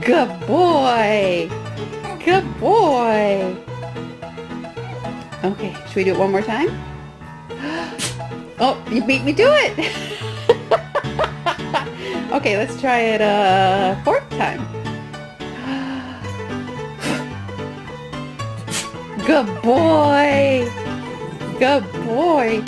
Good boy. Good boy. Okay, should we do it one more time? Oh, you beat me to it. Okay, let's try it a fourth time. Good boy. Good boy.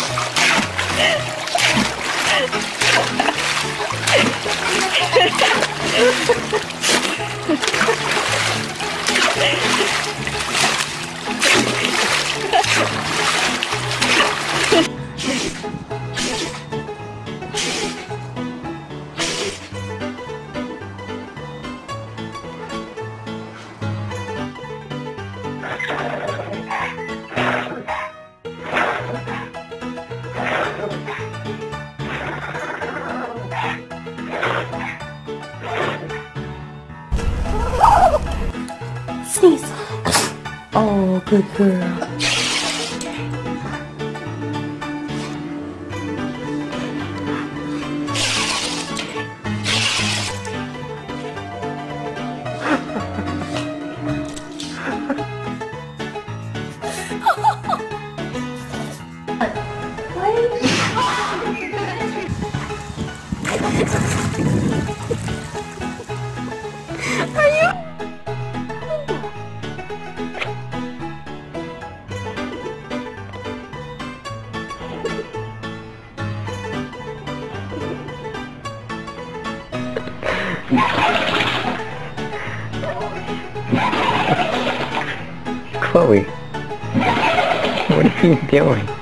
Sneeze. Oh, good girl. Are you? Chloe, what are you doing?